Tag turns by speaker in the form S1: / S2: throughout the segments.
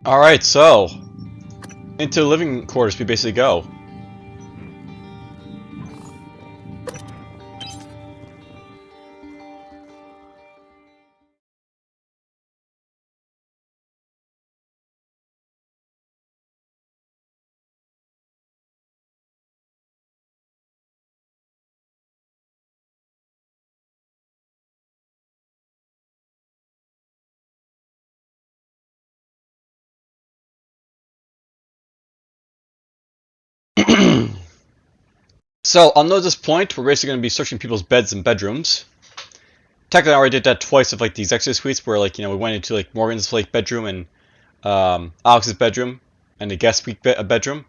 S1: Alright, so into the living quarters we basically go. So, I'll note at this point, we're basically going to be searching people's beds and bedrooms. Technically, I already did that twice with like the executive suites, where like we went into like Morgan's like bedroom and Alex's bedroom and the guest suite bedroom.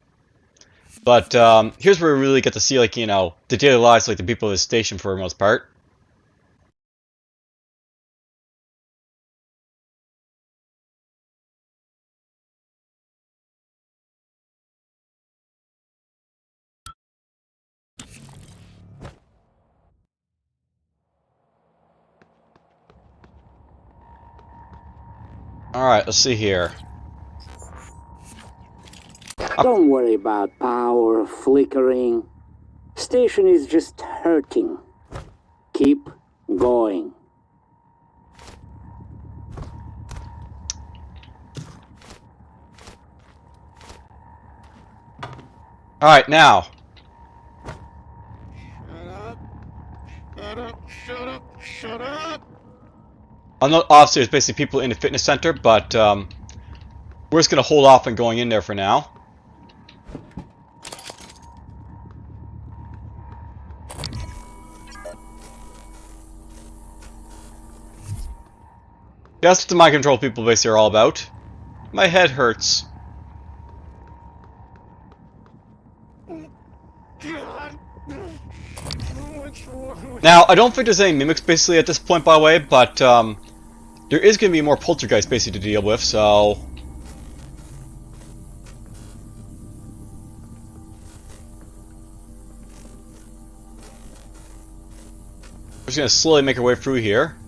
S1: But here's where we really get to see like the daily lives of, like the people of the station for the most part. All right, let's see here.
S2: Don't worry about power flickering. Station is just hurting. Keep going.
S1: All right, now.
S3: Shut up, shut up, shut up!
S1: I know obviously there's basically people in the fitness center, but we're just gonna hold off on going in there for now. That's what the mind control people basically are all about. My head hurts. Now, I don't think there's any mimics basically at this point, by the way, but there is going to be more poltergeist basically to deal with, so... We're just going to slowly make our way through here.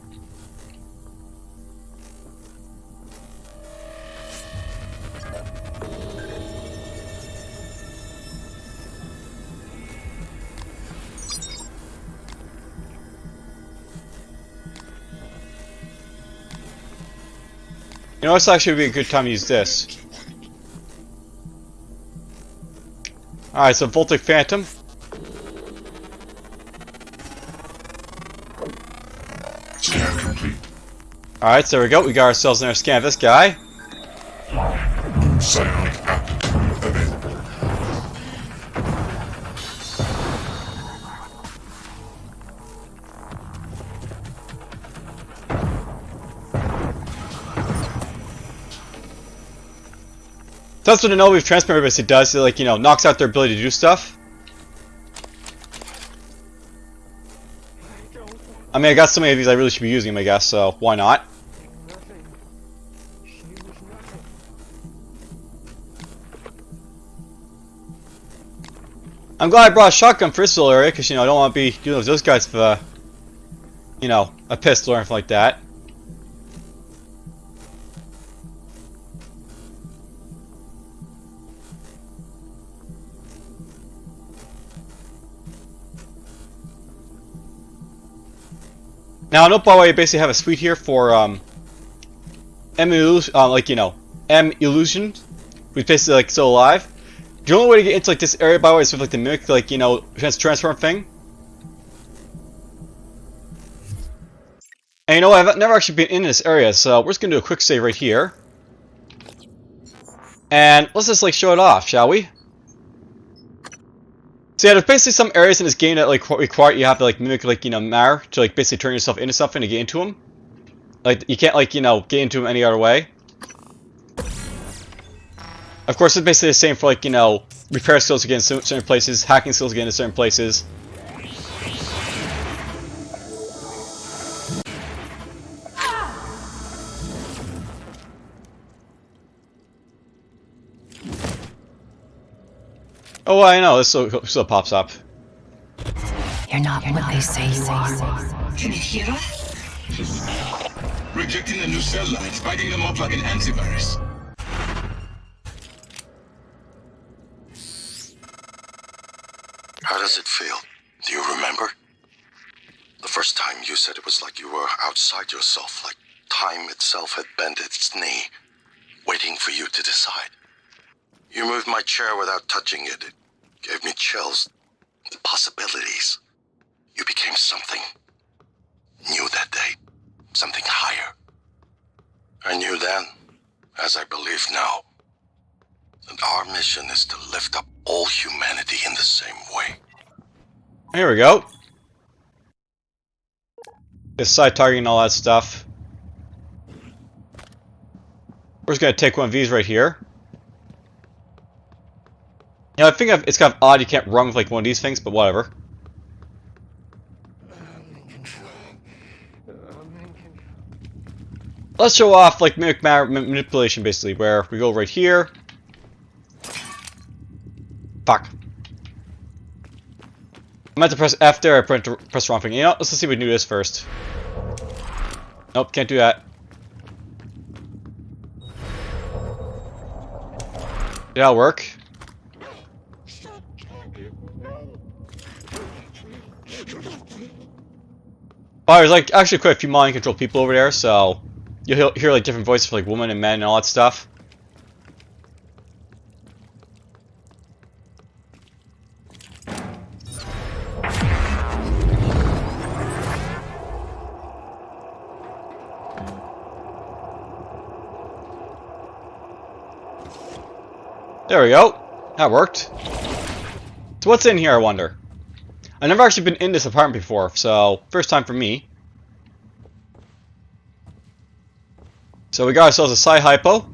S1: You know, this actually would be a good time to use this. Alright, so Voltic Phantom.
S4: Scan complete.
S1: Alright, so there we go. We got ourselves in our scan of this guy.
S4: Psionic aptitude available.
S1: That's what a we've transmitter basically does. It, like, knocks out their ability to do stuff. I mean, I got so many of these I really should be using them, I guess, so why not? I'm glad I brought a shotgun for this little area, because, I don't want to be dealing with those guys with a pistol or anything like that. Now, I know, by the way, you basically have a suite here for, M Illusion, who's basically, like, still alive. The only way to get into, like, this area, by the way, is with, like, the mimic, like, transform thing. And, I've never actually been in this area, so we're just gonna do a quick save right here. And let's just, like, show it off, shall we? So yeah, there's basically some areas in this game that like require you have to like mimic like matter to like basically turn yourself into something to get into them. Like you can't like get into them any other way. Of course, it's basically the same for like repair skills against certain places, hacking skills against certain places. Oh, I know. This still pops up.
S5: You're not what they say you are.
S6: Can you hear us? Rejecting the new cell lines, biting them up like an antivirus. does it feel? Do you remember? The first time you said it was like you were outside yourself, like time itself had bent its knee, waiting for you to decide. You moved my chair without touching it. It gave me chills. The possibilities. You became something new that day. Something higher. I knew then, as I believe now, that our mission is to lift up all humanity in the same way.
S1: Here we go. This side targeting and all that stuff. We're just gonna take one of these right here. You know, I think it's kind of odd you can't run with like one of these things, but whatever. Let's show off like mimic manipulation, basically, where we go right here. Fuck. I meant to press F there, I pressed the wrong thing. You know, let's see if we can do this first. Nope, can't do that. That'll work. Oh, there's like actually quite a few mind control people over there, so you'll hear like different voices for like women and men and all that stuff. There we go. That worked. So what's in here, I wonder? I've never actually been in this apartment before, so first time for me. So we got ourselves a Sci-Hypo.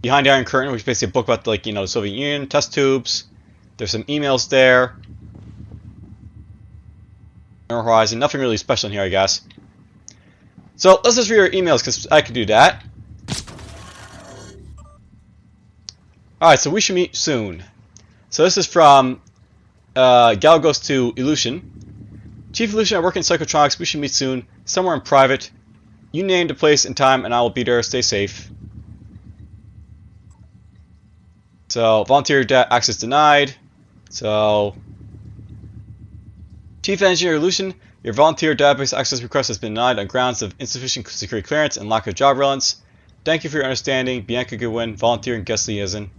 S1: Behind the Iron Curtain, which is basically a book about like, you know, the Soviet Union, test tubes. There's some emails there. No Horizon, nothing really special in here, I guess. So let's just read our emails, because I can do that. Alright, so we should meet soon. So this is from Gal goes to Illusion. Chief Illusion, I work in psychotronics. We should meet soon, somewhere in private. You name the place and time, and I will be there. Stay safe. So volunteer access denied. So Chief Engineer Illusion, your volunteer database access request has been denied on grounds of insufficient security clearance and lack of job relevance. Thank you for your understanding. Bianca Goodwin, volunteer and guest liaison.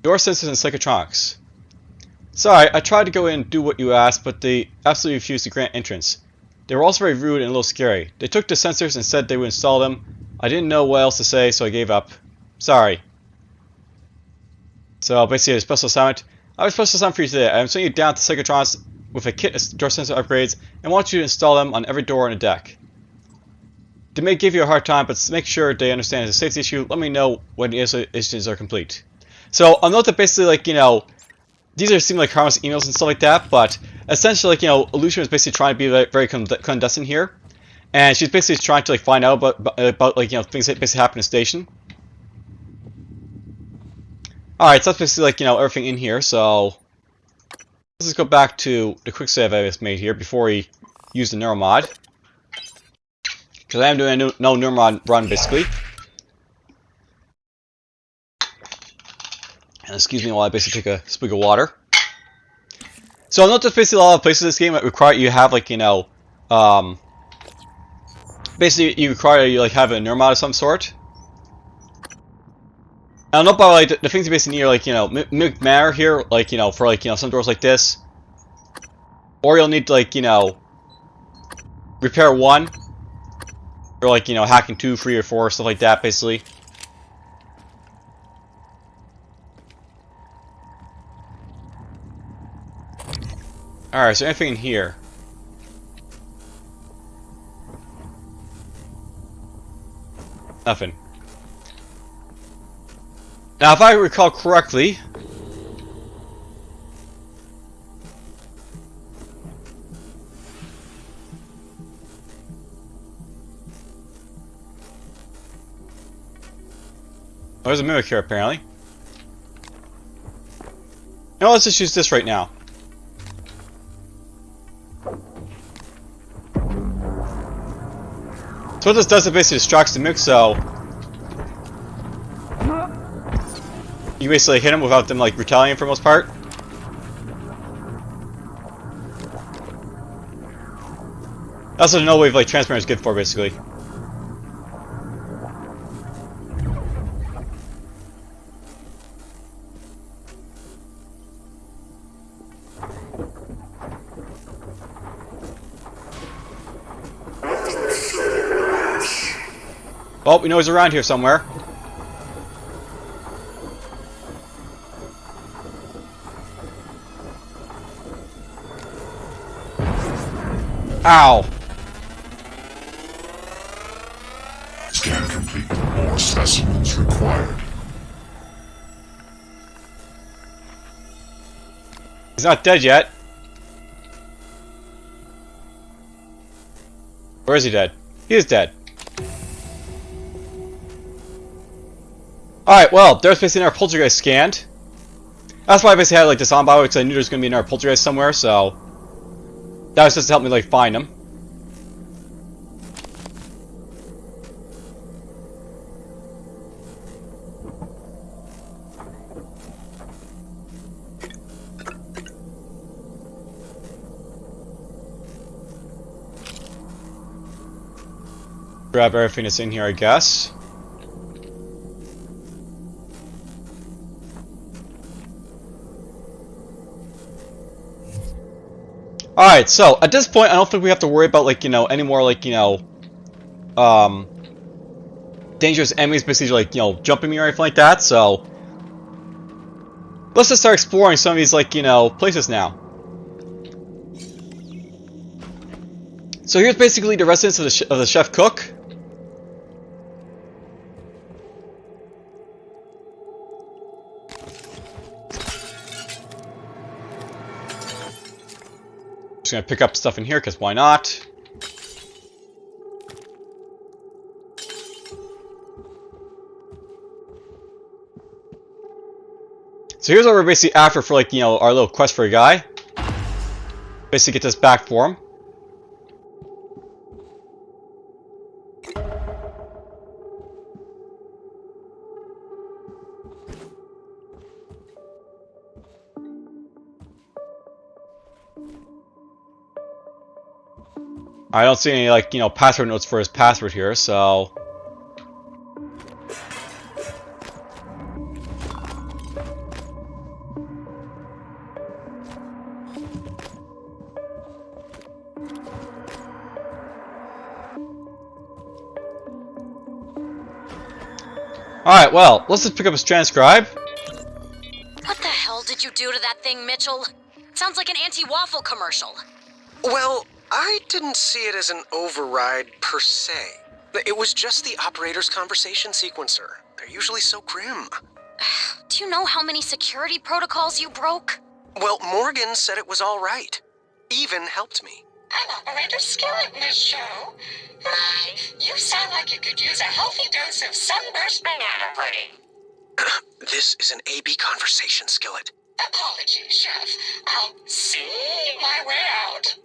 S1: Your Sensors and Psychotronics. Sorry, I tried to go in and do what you asked, but they absolutely refused to grant entrance. They were also very rude and a little scary. They took the sensors and said they would install them. I didn't know what else to say, so I gave up. Sorry. So basically a special assignment. I have a special assignment for you today. I am sending you down to Psychotronics with a kit of door sensor upgrades and want you to install them on every door on the deck. They may give you a hard time, but make sure they understand it's a safety issue. Let me know when the installations are complete. So I'll note that basically, like, you know, these are seem like harmless emails and stuff like that, but essentially, like, you know, Illusion is basically trying to be like, very clandestine here, and she's basically trying to like find out about like, you know, things that basically happen in the station. All right, so that's basically like, you know, everything in here. So let's just go back to the quick save I just made here before we use the neuromod, because I am doing a no neuromod run basically. And excuse me while I basically take a swig of water. So I'll note there's basically a lot of places in this game that require you have like, you know, basically you require you like have a neuromod of some sort. And I'll note by like the things you basically need are like, you know, mimic matter here, like, you know, for like, you know, some doors like this. Or you'll need to like, you know, repair 1. Or like, you know, hacking 2, 3, or 4, stuff like that basically. Alright, is there anything in here? Nothing. Now, if I recall correctly... Oh, there's a mimic here, apparently. No, let's just use this right now. So what this does is basically distracts the mimic, so you basically hit them without them like retaliating for the most part. That's what no wave like transparent is good for, basically. Oh, we know he's around here somewhere. Ow!
S4: Scan complete. More specimens required.
S1: He's not dead yet. Where is he dead? He is dead. Alright, well, there's basically another poltergeist scanned. That's why I basically had like this on by because I knew there was going to be another poltergeist somewhere, so that was just to help me like find him. Grab everything that's in here, I guess. Alright, so at this point I don't think we have to worry about like, any more like, dangerous enemies basically like, jumping me or anything like that, so let's just start exploring some of these like, places now. So here's basically the residence of the chef cook. Just gonna pick up stuff in here, because why not? So here's what we're basically after for like, our little quest for a guy. Basically get this back for him. I don't see any, like, password notes for his password here, so... Alright, well, let's just pick up his transcribe.
S7: What the hell did you do to that thing, Mitchell? Sounds like an anti-waffle commercial.
S8: Well, I didn't see it as an override per se. It was just the operator's conversation sequencer. They're usually so grim.
S7: Do you know how many security protocols you broke?
S8: Well, Morgan said it was all right. Even helped me.
S9: I'm Operator Skillet, Miss Show. My, you sound like you could use a healthy dose of sunburst banana pudding.
S8: This is an AB conversation, Skillet.
S9: Apologies, Chef. I'll see my way out.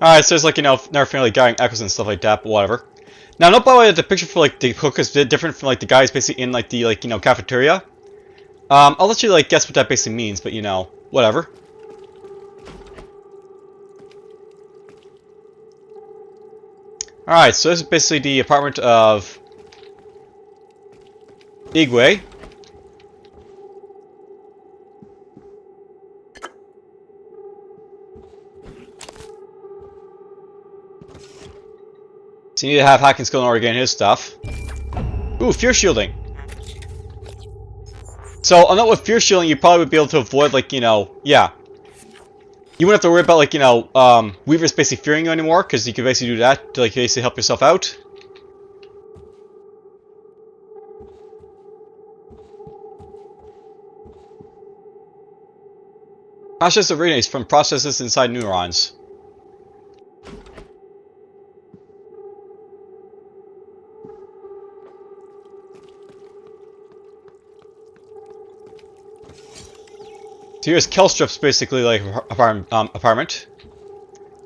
S1: Alright, so it's like, never family guiding echoes and stuff like that, but whatever. Now, note by the way that the picture for, like, the cook is different from, like, the guys basically in, like, the, like, cafeteria. I'll let you, like, guess what that basically means, but, whatever. Alright, so this is basically the apartment of Igwe. So you need to have hacking skill in order to get his stuff. Ooh, fear shielding. So, I'll note with fear shielding, you probably would be able to avoid, like, yeah. You wouldn't have to worry about, like, Weaver's basically fearing you anymore, because you can basically do that to, like, basically help yourself out. Conscious arenas from processes inside neurons. So here's Kelstrup's basically like apartment.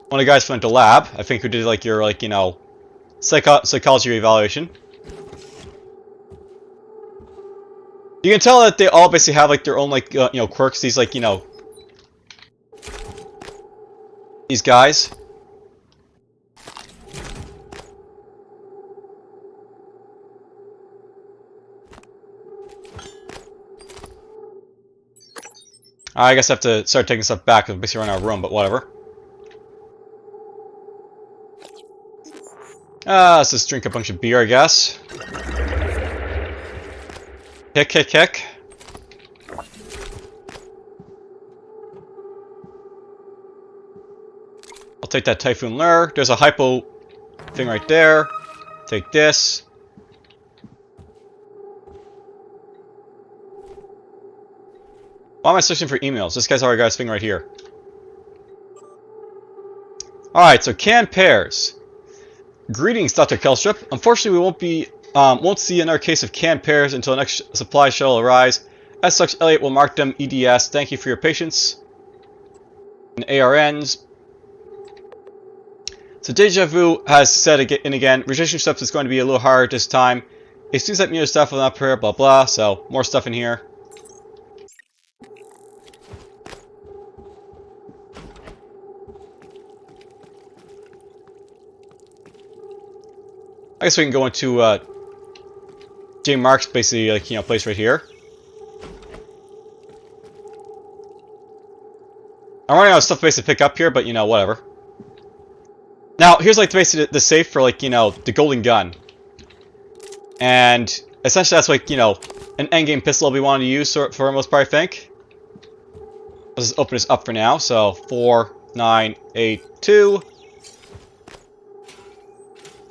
S1: One of the guys from the lab, I think, who did like your psychology evaluation. You can tell that they all basically have like their own like quirks. These like these guys. I guess I have to start taking stuff back because I'm basically running out of room, but whatever. Let's just drink a bunch of beer, I guess. Kick. I'll take that Typhoon Lure. There's a hypo thing right there. Take this. Why am I searching for emails? This guy's already got his thing right here. Alright, so canned pears. Greetings, Dr. Kelstrup. Unfortunately, we won't see another case of canned pears until the next supply shuttle arrives. As such, Elliot will mark them EDS. Thank you for your patience. And ARNs. So Deja Vu has said again, registration steps is going to be a little harder this time. It seems that meter stuff will not prepare, blah blah. So more stuff in here. I guess we can go into J. Mark's basically like place right here. I'm running out of stuff to basically pick up here, but whatever. Now here's like basically the safe for like the golden gun, and essentially that's like an endgame pistol we want to use for the most part, I think. Let's just open this up for now. So 4982.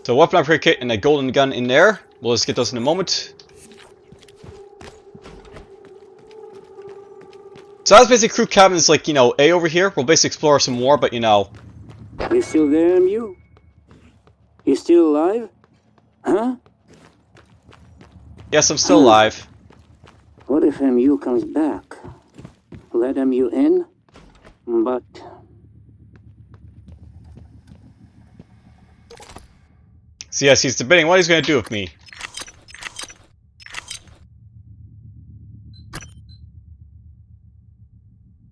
S1: So weapon upgrade kit and a golden gun in there. We'll just get those in a moment. So that's basically crew cabins like, A over here. We'll basically explore some more, but
S2: You still there, Mew? You still alive? Huh?
S1: Yes, I'm still alive.
S2: What if MU comes back? Let MU in? But...
S1: So yes, he's debating what he's going to do with me.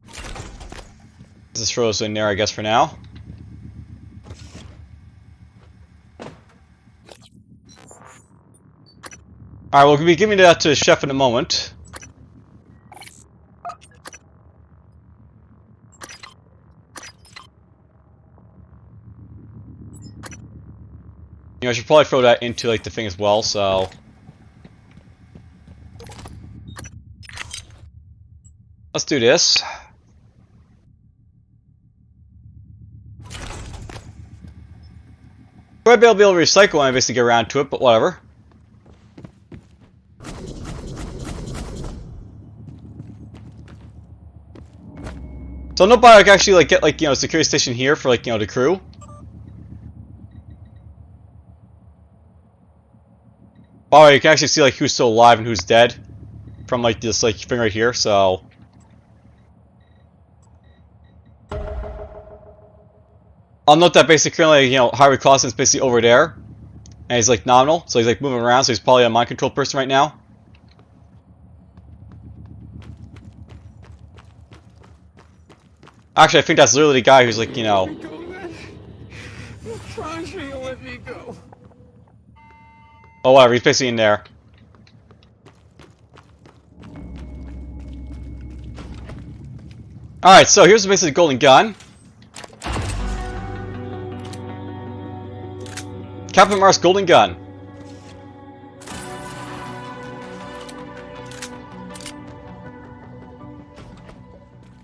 S1: Let's just throw this in there, I guess, for now. Alright, we'll be giving that to the chef in a moment. I should probably throw that into like the thing as well, so... Let's do this. Might be able to recycle when I basically get around to it, but whatever. So nobody can actually like get like a security station here for like the crew. By the way, you can actually see like who's still alive and who's dead from like this like thing right here. So I'll note that basically currently Harvey Clausen's basically over there, and he's like nominal, so he's like moving around. So he's probably a mind control person right now. Actually, I think that's literally the guy who's like
S3: I'm trying for you to let me go.
S1: Oh, whatever, he's basically in there. Alright, so here's basically the golden gun. Captain Mars golden gun.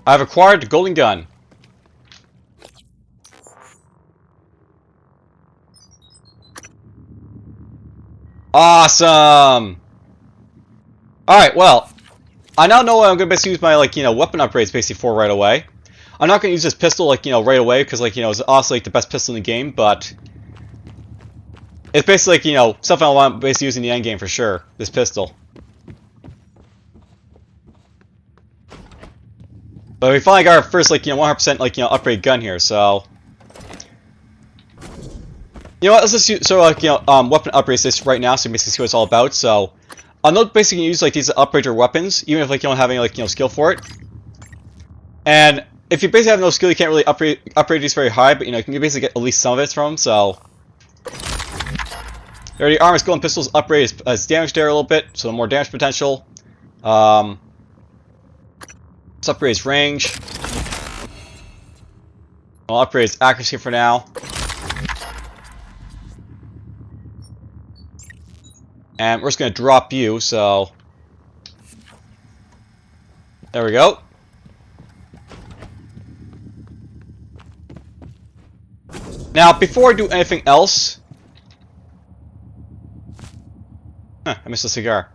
S1: I've acquired the golden gun. Awesome! Alright, well, I now know what I'm going to basically use my, weapon upgrades basically for right away. I'm not going to use this pistol, right away, because, it's also, the best pistol in the game, but... It's basically, something I want to basically use in the endgame for sure, this pistol. But we finally got our first, 100%, upgrade gun here, so... You know what, let's just use, weapon upgrades this right now, so you basically see what it's all about, so... I'm not basically use, these to upgrade your weapons, even if, you don't have any, skill for it. And if you basically have no skill, you can't really upgrade these very high, but, you can basically get at least some of it from them, so... There, the armor, skill, and pistols upgrade is damage there a little bit, so more damage potential. So Let's upgrade his range. I'll upgrade his accuracy for now. And we're just going to drop you, so... There we go. Now, before I do anything else... Huh, I missed a cigar.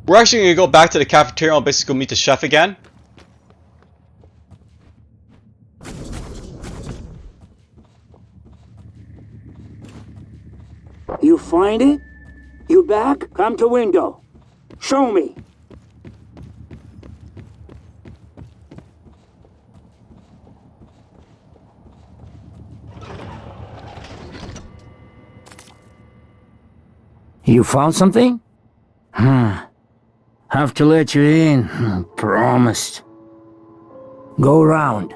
S1: We're actually going to go back to the cafeteria and basically go meet the chef again.
S2: You find it? You back? Come to window. Show me. You found something? Have to let you in. Promised. Go around.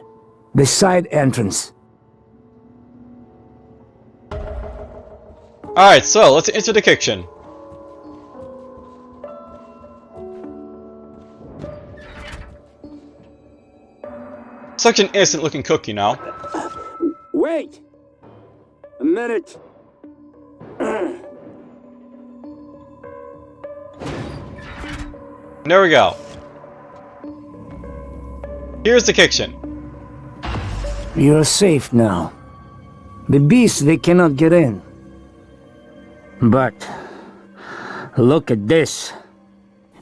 S2: The side entrance.
S1: Alright, so let's enter the kitchen. Such an innocent looking cook, you know.
S2: Wait! A minute.
S1: There we go. Here's the kitchen.
S2: You're safe now. The beasts, they cannot get in. But look at this.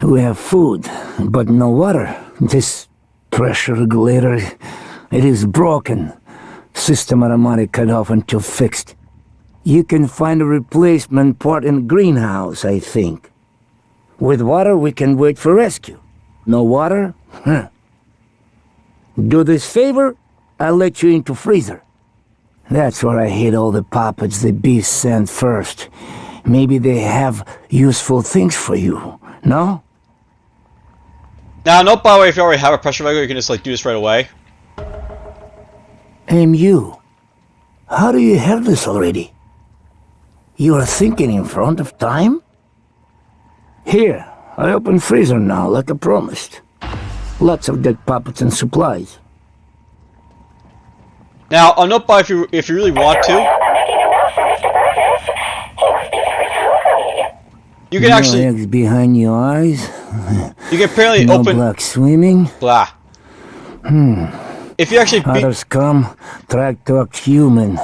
S2: We have food, but no water. This pressure regulator, it is broken. System automatic cut off until fixed. You can find a replacement part in the greenhouse, I think. With water, we can wait for rescue. No water? Do this favor, I'll let you into freezer. That's where I hid all the puppets the beasts sent first. Maybe they have useful things for you, no?
S1: Now, note by the way, if you already have a pressure regulator, you can just like do this right away.
S2: You. How do you have this already? You are thinking in front of time? Here, I open freezer now, like I promised. Lots of dead puppets and supplies.
S1: Now, I'll note by if you really want to, you can actually.
S2: No eggs behind your eyes.
S1: You can apparently
S2: no
S1: open.
S2: black swimming.
S1: Blah. If you actually.
S2: Others come, try to act human.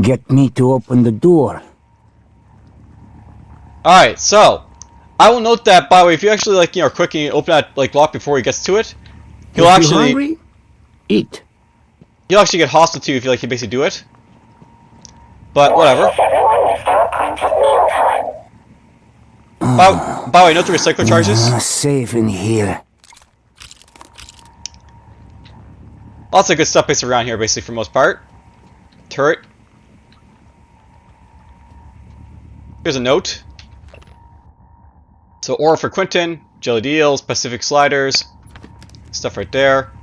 S2: Get me to open the door.
S1: Alright, so. I will note that, by the way, if you actually, like, you know, quick and you open that, like, lock before he gets to it, he'll
S2: If
S1: actually...
S2: you're hungry, eat.
S1: He'll actually get hostile to you if you, like, you basically do it. But, whatever. By the way, note the recycler charges.
S2: Safe in here.
S1: Lots of good stuff based around here, basically, for the most part. Turret. Here's a note. So, ore for Quentin, jelly deals, Pacific sliders, stuff right there.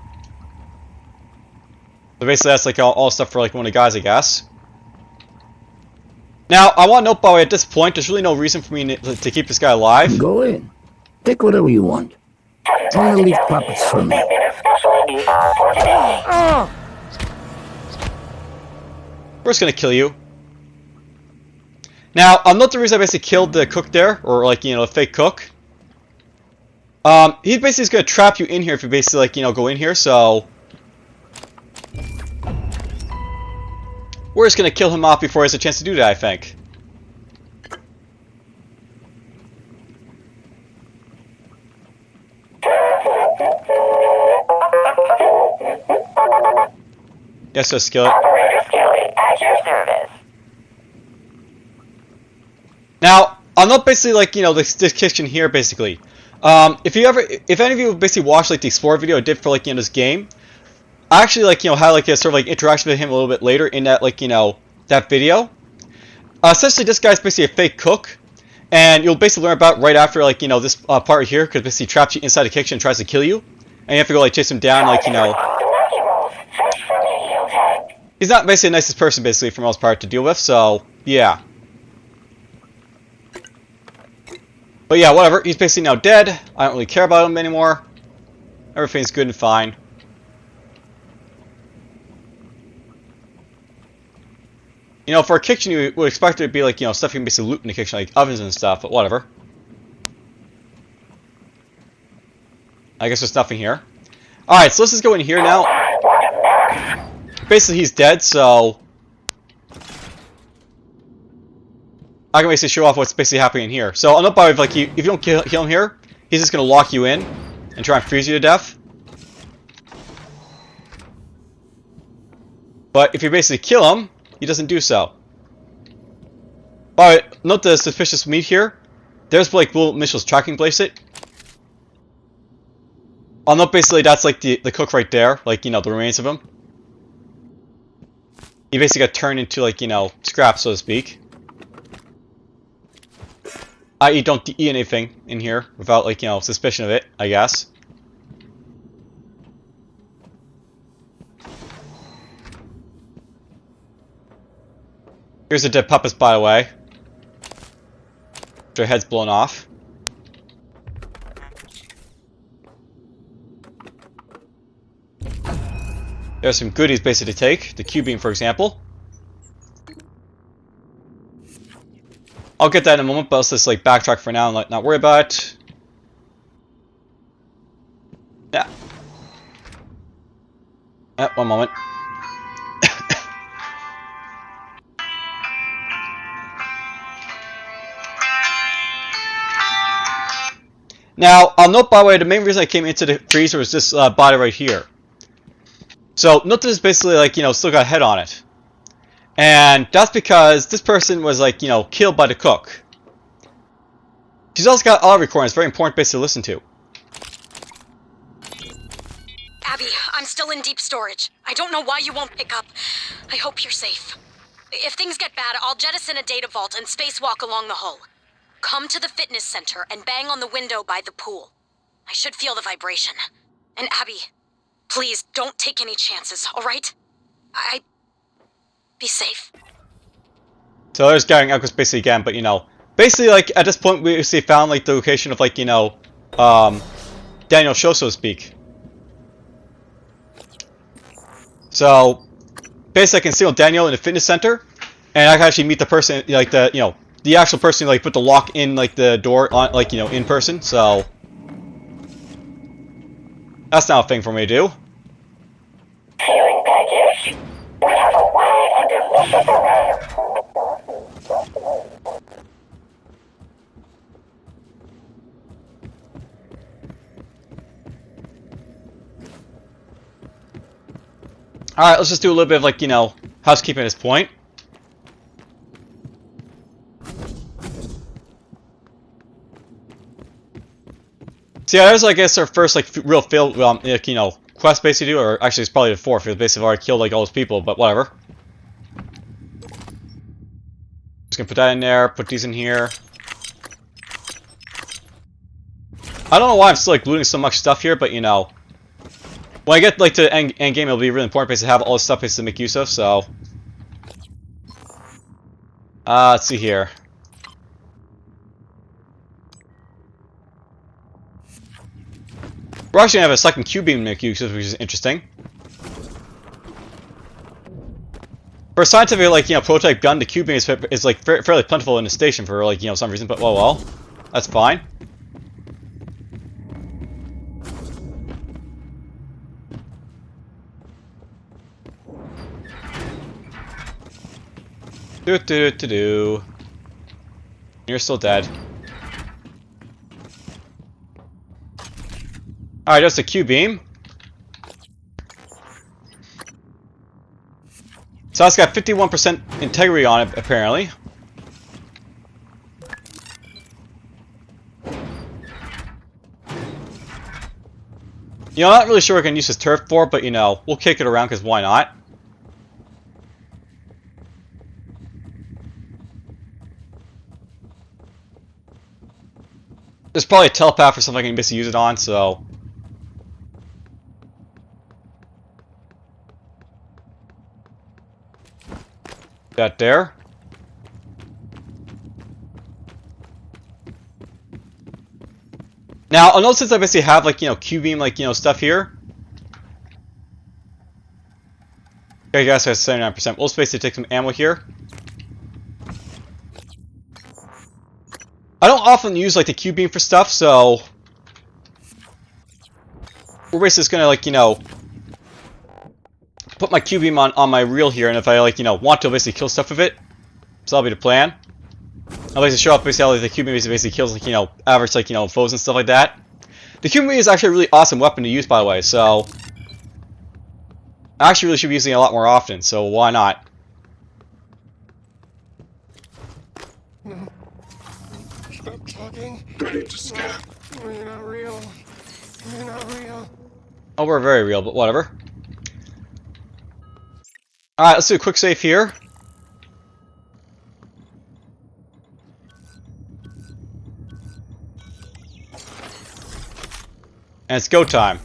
S1: So basically that's like all stuff for like one of the guys, I guess. Now, I want to note by the way, at this point, there's really no reason for me to keep this guy alive.
S2: Go in. Take whatever you want. Only leave puppets for me.
S1: We're just gonna kill you. Now, I'll note the reason I basically killed the cook there, or like, you know, a fake cook. He basically is gonna trap you in here if you basically, like, you know, go in here, so... We're just gonna kill him off before he has a chance to do that, I think. Yes, so skillet. Now, I'll note basically like, you know, this kitchen here basically. If any of you basically watched like the Explorer video I did for like, you know, this game, I actually like, you know, had like a sort of like interaction with him a little bit later in that like, you know, that video. Essentially this guy's basically a fake cook, and you'll basically learn about right after like, you know, this part here, because basically he traps you inside the kitchen and tries to kill you, and you have to go like chase him down, like, you know. He's not basically the nicest person basically for the most part to deal with, so yeah. But yeah, whatever. He's basically now dead. I don't really care about him anymore. Everything's good and fine. You know, for a kitchen, you would expect there to be like, you know, stuff you can basically loot in the kitchen, like ovens and stuff, but whatever. I guess there's nothing here. Alright, so let's just go in here now. Basically, he's dead, so I can basically show off what's basically happening in here. So, I'll note by like, if you don't kill him here, he's just going to lock you in and try and freeze you to death. But if you basically kill him, he doesn't do so. Alright, note the suspicious meat here. There's like little Mitchell's tracking bracelet. I'll note basically that's like the cook right there, like, you know, the remains of him. He basically got turned into like, you know, scrap, so to speak. I.e. don't eat anything in here without like, you know, suspicion of it, I guess. Here's the dead puppets, by the way. Their heads blown off. There's some goodies basically to take. The Q-beam, for example. I'll get that in a moment, but let's just like backtrack for now and like, not worry about it. Yeah. One moment. Now, I'll note by the way, the main reason I came into the freezer was this body right here. So, note this is basically like, you know, still got a head on it. And that's because this person was like, you know, killed by the cook. She's also got audio recordings, very important basically to listen to.
S7: Abby, I'm still in deep storage. I don't know why you won't pick up. I hope you're safe. If things get bad, I'll jettison a data vault and spacewalk along the hull. Come to the fitness center and bang on the window by the pool. I should feel the vibration. And Abby, please don't take any chances, alright? Be safe.
S1: So there's going out basically again, but you know, basically like at this point we basically found like the location of like, you know, Daniel's show, so to speak. So basically I can steal Daniel in the fitness center, and I can actually meet the person, like the, you know, the actual person who like put the lock in like the door on, like, you know, in person. So that's not a thing for me to do.
S9: Hearing package. We have a way under Lucifer.
S1: Alright, let's just do a little bit of like, you know, housekeeping at this point. So yeah, that was, I guess, our first like real failed, like, you know, quest basically to do, or actually it's probably the fourth, because basically I've already killed like all those people, but whatever. Just gonna put that in there, put these in here. I don't know why I'm still like looting so much stuff here, but you know, when I get like to end game, it'll be really important basically to have all this stuff basically to make use of. So, let's see here. We're actually gonna have a second Q-beam to make use of, which is interesting. For a scientific, like, you know, prototype gun, the Q-beam is like fairly plentiful in the station for like, you know, some reason. But well, that's fine. You're still dead. Alright, that's the Q-beam. So that's got 51% integrity on it, apparently. You know, I'm not really sure what I can use this turf for, but you know, we'll kick it around because why not? There's probably a telepath or something I can basically use it on, so. That there. Now, I'll note since I basically have, like, Q-beam, like, stuff here. Okay, guys, that's 79%. We'll just basically take some ammo here. I don't often use, like, the Q-beam for stuff, so... we're basically just gonna, like, put my Q-beam on my reel here, and if I, like, want to basically kill stuff with it, so that'll be the plan. I'll basically show up basically how like, the Q-beam basically kills, like, average, like, foes and stuff like that. The Q-beam is actually a really awesome weapon to use, by the way, so... I actually really should be using it a lot more often, so why not?
S3: No. Stop talking.
S4: Ready to scan.
S3: You're not real. You're not real.
S1: Oh, we're very real, but whatever. Alright, let's do a quick save here. And it's go time.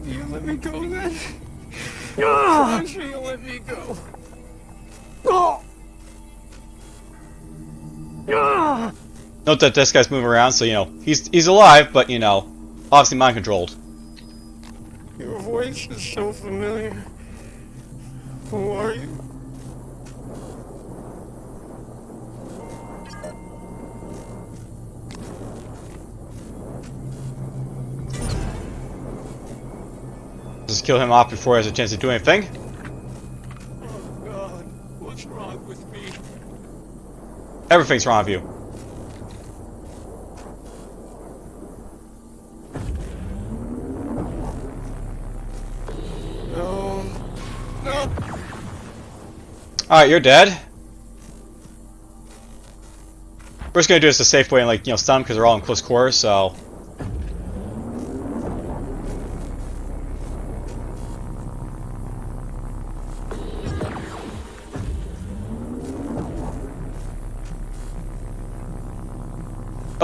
S3: You let me go then? I'm sure you'll let me go.
S1: Note that this guy's moving around, so, he's alive, but, obviously mind controlled.
S3: Your voice is so familiar. Who are you?
S1: Just kill him off before he has a chance to do anything.
S3: Oh God, what's wrong with me?
S1: Everything's wrong with you.
S3: No. No.
S1: Alright, you're dead. We're just gonna do this a safe way and, like, stun because they're all in close quarters, so...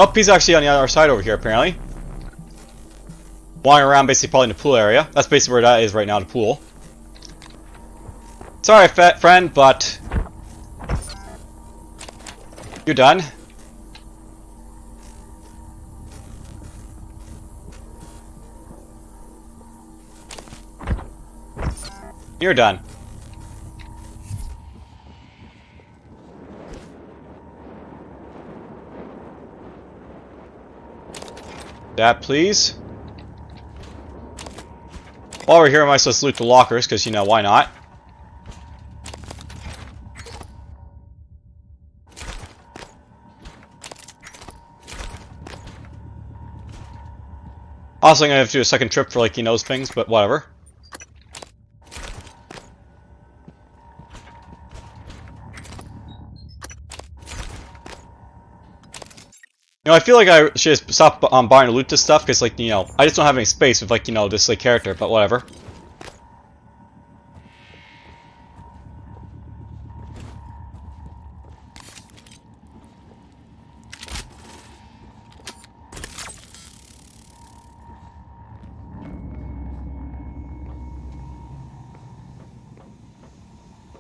S1: Oh, he's actually on the other side over here, apparently. Wandering around, basically, probably in the pool area. That's basically where that is right now, the pool. Sorry, fat friend, but... you're done. You're done. That, please. While we're here, I might as well loot the lockers, because, why not? Also, I'm going to have to do a second trip for, like, those things, but whatever. I feel like I should just stop buying to loot this stuff, because, like, I just don't have any space with, like, this, like, character, but whatever.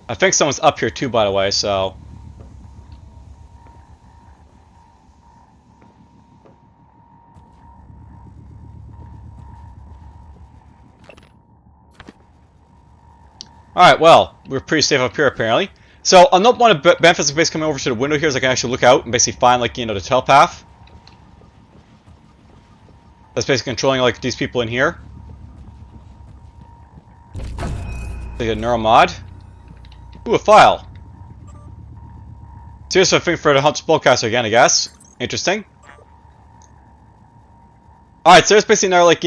S1: I think someone's up here too, by the way, so... Alright, well, we're pretty safe up here, apparently. So, I'll note one of the benefits of basically coming over to the window here is I can actually look out and basically find, like, the telepath. That's basically controlling, like, these people in here. Like a neuromod. Ooh, a file. So here's something for the Hunt Spellcaster again, I guess. Interesting. Alright, so there's basically another, like,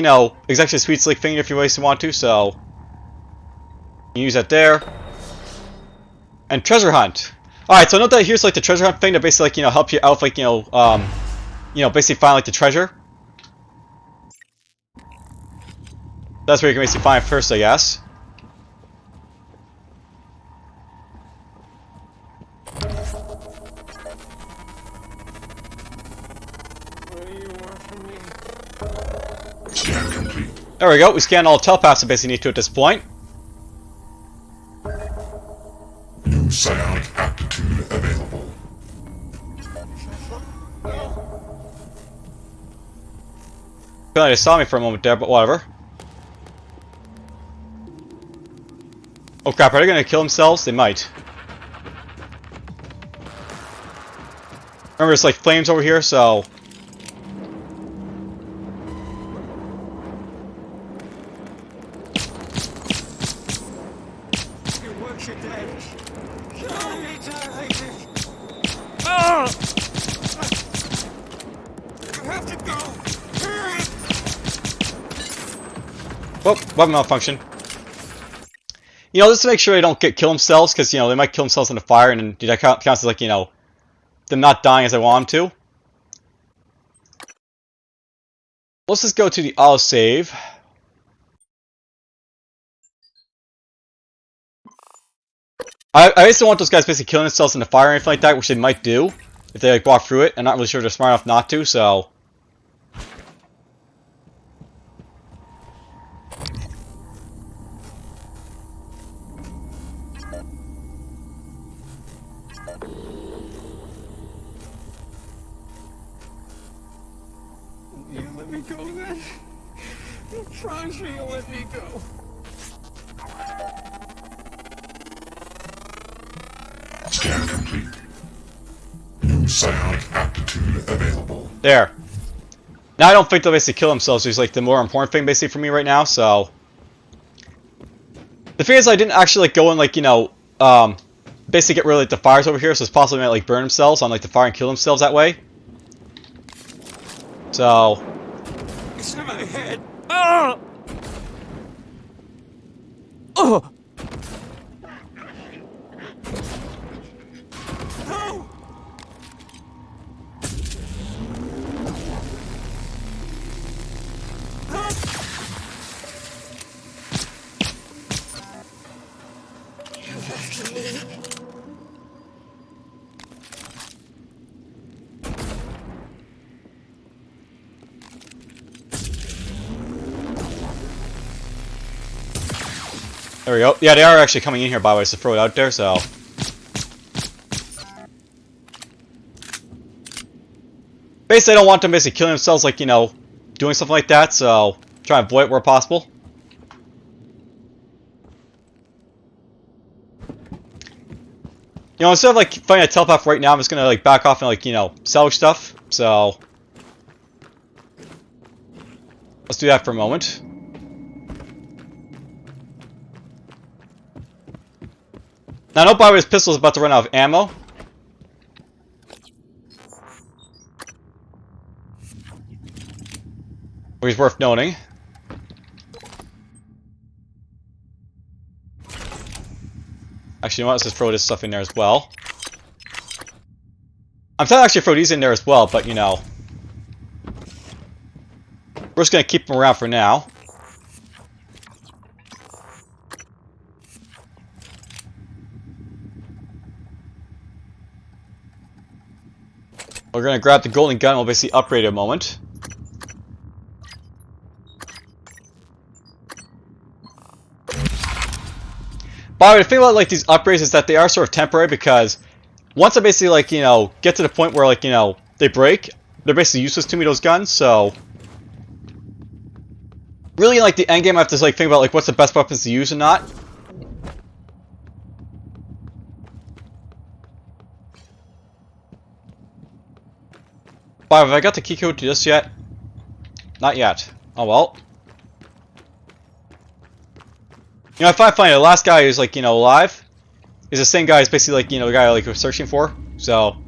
S1: executive suite slick thing if you really want to, so... you can use that there. And treasure hunt. Alright, so note that here's, like, the treasure hunt thing that basically, like, help you out with, like, basically find, like, the treasure. That's where you can basically find it first, I guess.
S3: What do you want from me?
S4: Scan complete.
S1: There we go. We scanned all the telepaths I basically need to at this point.
S4: New psionic aptitude available.
S3: No.
S1: Feel like they saw me for a moment there, but whatever. Oh crap, are they gonna kill themselves? They might. Remember, there's like flames over here, so...
S3: Your works are dead. Kill me, Tyler. You have to go. Hurry.
S1: Oh, weapon malfunction. You know, just to make sure they don't kill themselves, because, you know, they might kill themselves in the fire, and that counts as, like, you know, them not dying as I want them to. Let's just go to the autosave. I just don't want those guys basically killing themselves in the fire or anything like that, which they might do if they like walk through it. I'm not really sure they're smart enough not to, so...
S3: You let me go then? Promise me you'll let me go.
S4: Scan complete. New psionic aptitude available.
S1: There. Now I don't think they'll basically kill themselves, which is like the more important thing basically for me right now, so... The thing is, I didn't actually like go and like, you know, basically get rid of like the fires over here, so it's possible they might like burn themselves on like the fire and kill themselves that way. So...
S3: It's in my head. Oh! Oh! No! You're after me.
S1: There we go. Yeah, they are actually coming in here, by the way, so throw it out there, so... Basically, I don't want them basically killing themselves, like, you know, doing something like that, so... Try and avoid it where possible. You know, instead of, like, finding a telepath right now, I'm just gonna, like, back off and, like, you know, salvage stuff, so... Let's do that for a moment. Now, I know by the way, his pistol is about to run out of ammo. Which is worth noting. Actually, you know what? Let's just throw this stuff in there as well. I'm trying to actually throw these in there as well, but you know. We're just going to keep them around for now. We're going to grab the golden gun and we'll basically upgrade it a moment. By the way, the thing about like these upgrades is that they are sort of temporary, because once I basically like, you know, get to the point where like, you know, they break, they're basically useless to me, those guns, so... Really, like the end game, I have to like think about like what's the best weapons to use and not. Wow, have I got the key code to this yet? Not yet. Oh well. You know, if I find the last guy who's like, you know, alive, is the same guy as basically like, you know, the guy like we're searching for. So,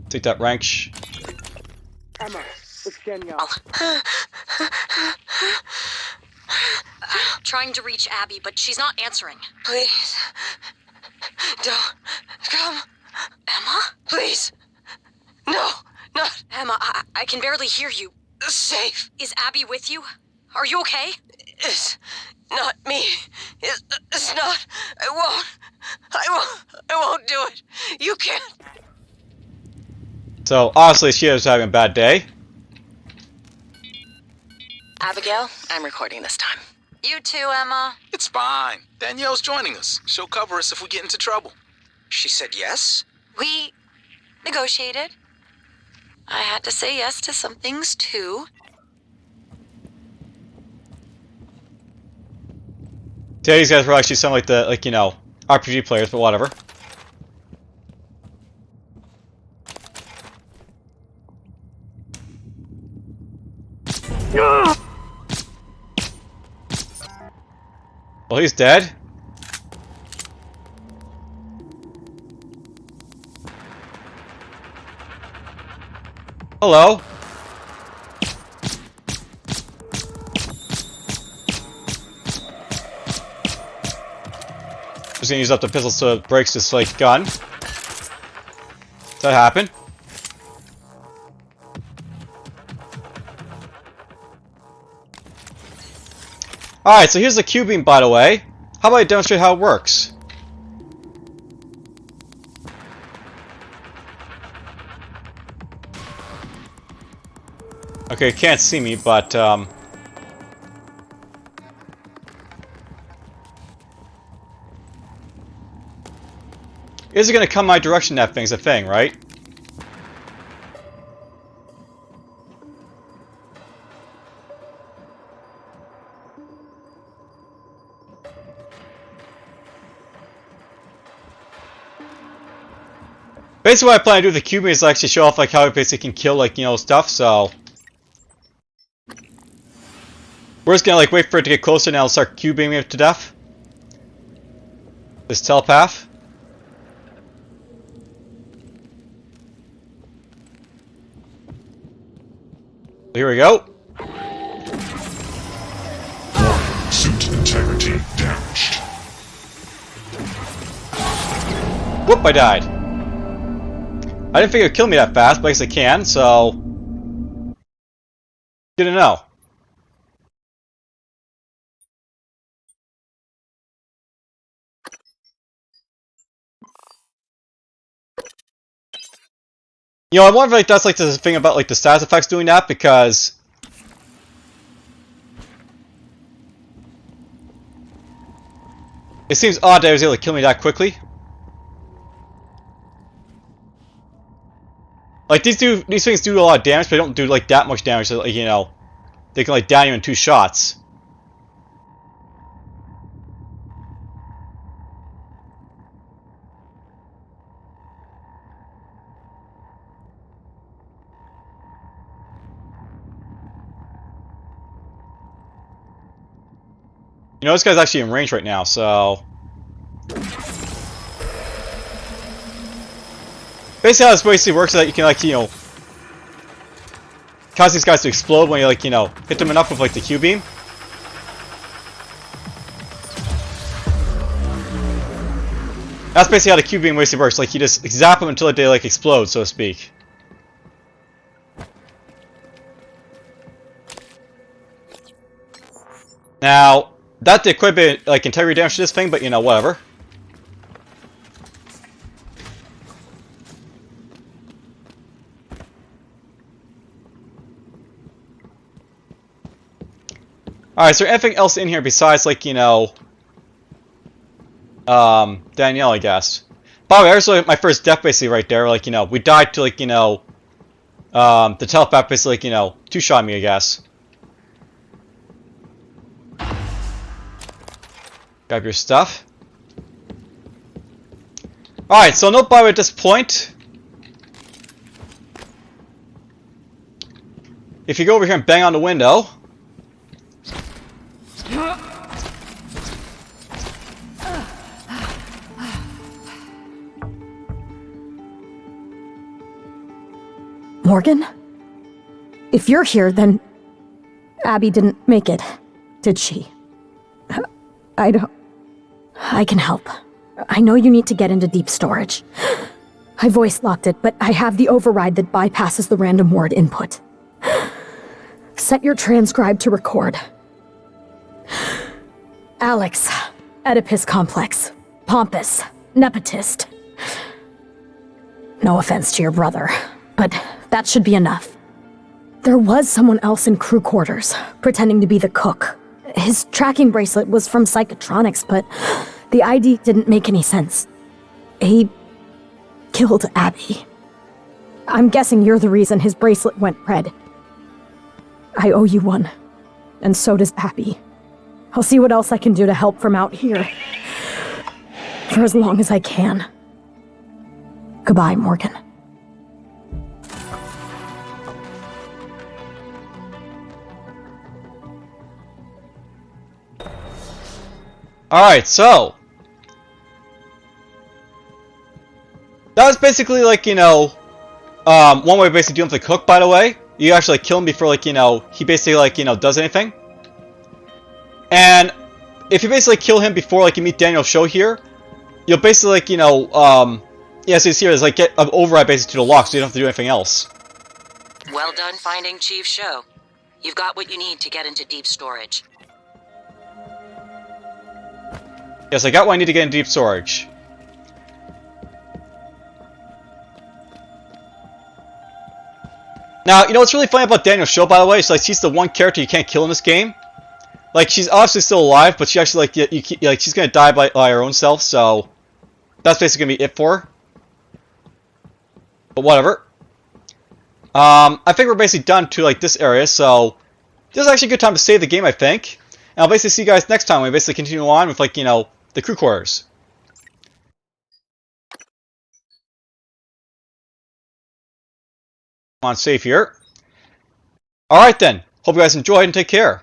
S1: take that wrench.
S10: Emma, it's Danielle.
S7: Trying to reach Abby, but she's not answering.
S9: Please. Don't come.
S7: Emma?
S9: Please. No, not
S7: Emma, I can barely hear you.
S9: safe.
S7: Is Abby with you? Are you okay?
S9: It's not me. It's not. I won't do it. You can't.
S1: So, honestly, she was having a bad day.
S9: Abigail, I'm recording this time.
S7: You too, Emma.
S11: It's fine. Danielle's joining us. She'll cover us if we get into trouble.
S8: She said yes?
S7: We negotiated.
S5: I had to say yes to some things too.
S1: Yeah, these guys were actually sound like the, you know, RPG players, but whatever. Well, he's dead. Hello. Just gonna use up the pistol so it breaks this, like, gun. Does that happen? Alright, so here's the Q-beam, by the way. How about I demonstrate how it works? Okay, you can't see me, but, is it gonna come my direction, that thing's a thing, right? Basically what I plan to do with the Q-beam is actually show off like how it basically can kill, like, you know, stuff, so... We're just gonna like wait for it to get closer and I'll start Q-beaming it to death. This telepath. Here we go.
S4: Suit integrity damaged.
S1: Whoop, I died. I didn't think it would kill me that fast, but I guess it can, so... Good to know. You know, I wonder if like, that's like the thing about like the status effects doing that, because... It seems odd that it was able to kill me that quickly. Like these things do a lot of damage, but they don't do like that much damage. So like, you know, they can like down you in 2 shots. You know, this guy's actually in range right now, so... Basically how this basically works is that you can like, you know... cause these guys to explode when you like, you know, hit them enough with like the Q-beam. That's basically how the Q-beam basically works, like you just zap them until they like explode, so to speak. Now... That did quite a bit, like, integrity damage to this thing, but, you know, whatever. Alright, is there anything else in here besides, like, you know... Danielle, I guess. By the way, there's like, my first death, basically, right there. Like, you know, we died to, like, you know... the telepath, basically, like, you know, 2-shot me, I guess. Grab your stuff. Alright, so no bio at this point. If you go over here and bang on the window.
S7: Morgan? If you're here, then Abby didn't make it, did she? I can help. I know you need to get into deep storage. I voice locked it, but I have the override that bypasses the random word input. Set your transcribe to record. Alex, Oedipus complex, pompous, nepotist. No offense to your brother, but that should be enough. There was someone else in crew quarters, pretending to be the cook. His tracking bracelet was from Psychotronics, but the ID didn't make any sense. He killed Abby.
S12: I'm guessing you're the reason his bracelet went red. I owe you one. And so does Abby. I'll see what else I can do to help from out here. For as long as I can. Goodbye, Morgan.
S1: Alright, so that was basically like, you know, one way of basically doing with the cook, by the way. You actually like, kill him before, like, you know, he basically like, you know, does anything. And if you basically kill him before like you meet Daniel's show here, you'll basically like, you know, yeah, so here is like get an override basically to the lock, so you don't have to do anything else.
S13: Well done finding Chief Show. You've got what you need to get into deep storage.
S1: Yes, I got what I need to get in deep storage. Now, you know what's really funny about Daniel's show, by the way, is like she's the one character you can't kill in this game. Like, she's obviously still alive, but she actually, like, she's gonna die by her own self, so that's basically gonna be it for her. But whatever. I think we're basically done to, like, this area, so this is actually a good time to save the game, I think. And I'll basically see you guys next time when we basically continue on with, like, you know, the crew quarters. On save here. Alright then. Hope you guys enjoyed and take care.